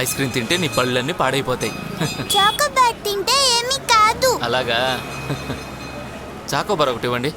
Ice cream తింటే నీ పళ్ళన్నీ పాడైపోతాయి. చాకోబార్ తింటే ఏమీ కాదు. అలాగా? చాకోబార్ ఒకటి ఇవ్వండి.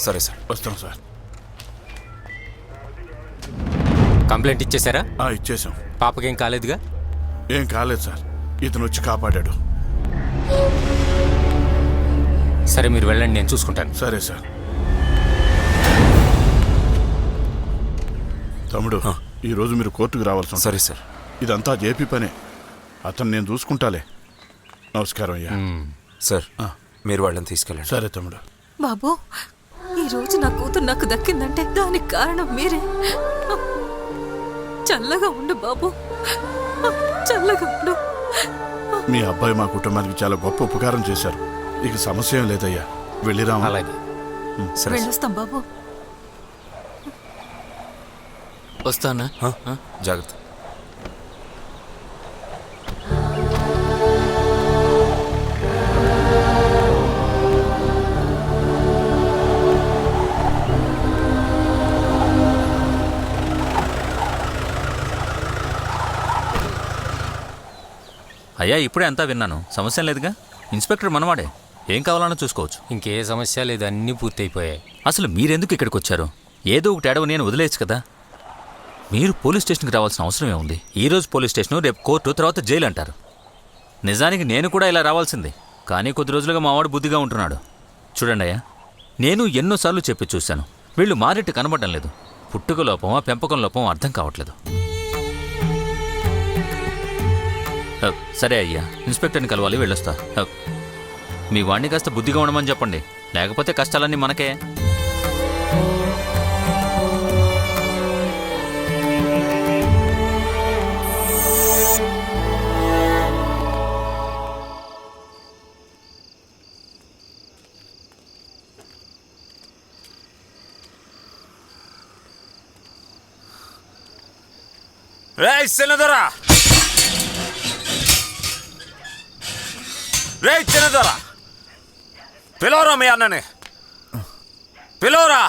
సరే సార్, వస్తాం సార్. కంప్లైంట్ ఇచ్చేసారా? ఇచ్చేసాం. పాపకేం కాలేదుగా? ఏం కాలేదు సార్, ఇతను వచ్చి కాపాడాడు. సరే మీరు వెళ్ళండి, నేను చూసుకుంటాను. సరే సార్. తమ్ముడు, ఈరోజు మీరు కోర్టుకు రావాల్సి ఉంటుంది. సరే సార్. ఇదంతా జేపీ పనే, అతను నేను చూసుకుంటాలే. నమస్కారం అయ్యా. సార్, మీరు వాళ్ళని తీసుకెళ్ళండి. సరే తమ్ముడు. బాబు, ఈ రోజు నా కూతురు నాకు దక్కిందంటే దానికి కారణం మీరే. చల్లగా ఉండు బాబు, చల్లగా ఉండు. మీ అబ్బాయి మా కుటుంబానికి చాలా గొప్ప ఉపకారం చేశారు. ఇక సమస్య ఏం లేదయ్యా, వెళ్ళిరా. అలాగే, వెళ్ళొస్తాం బాబు. వస్తానా? జాగ్రత్త. అయ్యా, ఇప్పుడే అంతా విన్నాను. సమస్య లేదుగా. ఇన్స్పెక్టర్ మనవాడే, ఏం కావాలన్నా చూసుకోవచ్చు. ఇంకే సమస్య లేదు, అన్నీ పూర్తయిపోయాయి. అసలు మీరెందుకు ఇక్కడికి వచ్చారు? ఏదో ఒకటి అడవు, నేను వదిలేయచ్చు కదా. మీరు పోలీస్ స్టేషన్కి రావాల్సిన అవసరమే ఉంది. ఈరోజు పోలీస్ స్టేషను, రేపు కోర్టు, తర్వాత జైలు అంటారు. నిజానికి నేను కూడా ఇలా రావాల్సింది, కానీ కొద్ది రోజులుగా మావాడు బుద్ధిగా ఉంటున్నాడు. చూడండి అయ్యా, నేను ఎన్నోసార్లు చెప్పి చూశాను, వీళ్ళు మారేట్టు కనబడడం లేదు. పుట్టుక లోపమా పెంపకం లోపం అర్థం కావట్లేదు. సరే అయ్యా, ఇన్స్పెక్టర్ని కలవాలి, వెళ్ళొస్తా. మీ వాడిని కాస్త బుద్ధిగా ఉండమని చెప్పండి, లేకపోతే కష్టాలన్నీ మనకే. రేయ్ చిన్నదొరా, రేయ్ చిన్నదొరా, పిలవరా మీ అన్నని, పిలవరా.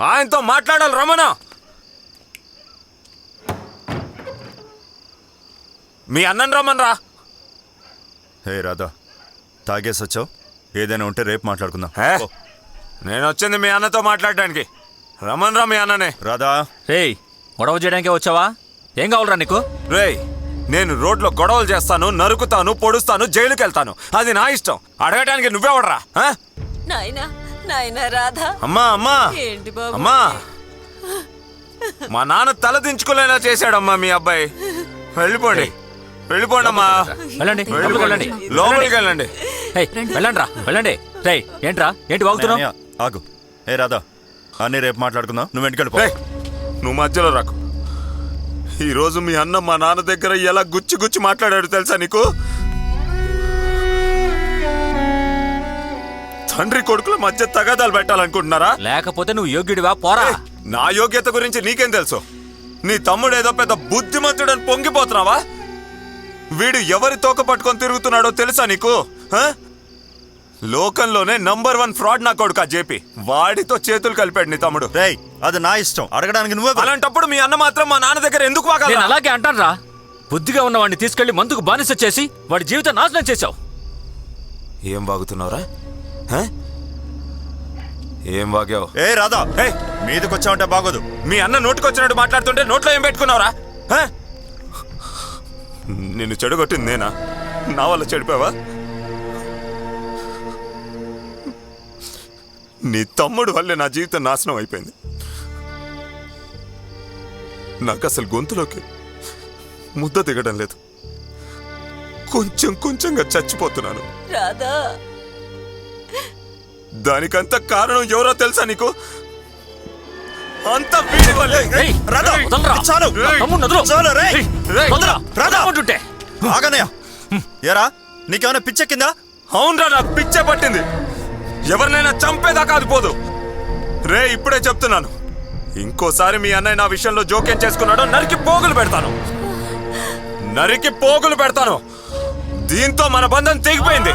ఆయనతో మాట్లాడాలి, రమణ. మీ అన్నని రమ్మనరా. హే రాధా, తాగేసి వచ్చావు, ఏదైనా ఉంటే రేపు మాట్లాడుకుందాం. హే, నేను వచ్చింది మీ అన్నతో మాట్లాడడానికి. రమణరా మీ అన్ననే. రాధా, రేయ్, గొడవ చేయడానికే వచ్చావా? ఏం కావాలరా నీకు? రేయ్, నేను రోడ్లో గొడవలు చేస్తాను, నరుకుతాను, పొడుస్తాను, జైలుకి వెళ్తాను. అది నా ఇష్టం. అడగటానికి నువ్వెవడరా? నాయనా నాయనా రాధా, అమ్మా అమ్మా ఏంటి బాబు? అమ్మా, మా నాన్న తల దించుకునేలా చేశాడమ్మా మీ అబ్బాయి. వెళ్ళిపోండి, వెళ్ళిపోండి అమ్మా, వెళ్ళండి, లోపలికి వెళ్ళండి. లోపలికి వెళ్ళండి. ఏయ్, వెళ్ళండి రా, వెళ్ళండి. రేయ్, ఏంట్రా, ఏంటి వాగుతున్నావు? అన్నయ్య, ఆగు. ఏ రాధా, అన్నీ రేపు మాట్లాడుకుందాం, నువ్వు వెంటకెళ్ళిపో. రేయ్, నువ్వు మధ్యలో రాకు. ఈరోజు మీ అన్న మా నాన్న దగ్గర ఎలా గుచ్చి గుచ్చి మాట్లాడాడు తెలుసా నీకు? తండ్రి కొడుకుల మధ్య తగాదాలు పెట్టాలనుకుంటున్నారా? లేకపోతే నువ్వు యోగ్యుడివా? పోరా. నా యోగ్యత గురించి నీకేం తెలుసు? నీ తమ్ముడు ఏదో పెద్ద బుద్ధిమంతుడని పొంగిపోతున్నావా? వీడు ఎవరి తోక పట్టుకొని తిరుగుతున్నాడో తెలుసా నీకు? లోకంలోనే నంబర్ 1 ఫ్రాడ్ నా కొడుకు జేపీ. వాడితో చేతులు కలిపాడు నీ తమ్ముడు. రేయ్, అది నా ఇష్టం, అడగడానికి నువ్వే. అలాంటప్పుడు మీ అన్న మాత్రం మా నాన్న దగ్గర ఎందుకు నేను వాగాలి? అలాగే అంటాను రా. బుద్ధిగా ఉన్న వాడిని తీసుకెళ్లి మందుకు బానిస చేసి వాడి జీవితం నాశనం చేశావు. ఏం వాగుతున్నావురా? ఏం వాగావు? ఏ రాధా, హే, మీదకొచ్చావంటే బాగోదు. మీ అన్న నోటికొచ్చినట్టు మాట్లాడుతుంటే నోట్లో ఏం పెట్టుకున్నావురా? నిన్ను చెడగొట్టింది నేనా? నా వల్ల చెడిపోయావా? నీ తమ్ముడు వల్లే నా జీవితం నాశనం అయిపోయింది. నాకు అసలు గొంతులోకి ముద్ద దిగడం లేదు. కొంచెం కొంచెంగా చచ్చిపోతున్నాను. రాధా, దానికంత కారణం ఎవరో తెలుసా నీకు? అంత వీడి వల్లే. ఏయ్, రాధా, వదలరా. చాలు. నా తమ్ముడిని వదలు. చాలు, రేయ్. ఏయ్, వదలరా. రాధా. వదలమంటుంటే. ఆగనయ్య. ఏరా, నీకేమైనా పిచ్చెక్కిందా? అవునరా, నాకు పిచ్చే పట్టింది. ఎవరినైనా చంపేదాకా అది పోదు. రే, ఇప్పుడే చెప్తున్నాను, ఇంకోసారి మీ అన్నయ్య నా విషయంలో జోక్యం చేసుకున్నాడో నరికి పోగులు పెడతాను. నరికి పోగులు పెడతాను. దీంతో మన బంధం తెగిపోయింది.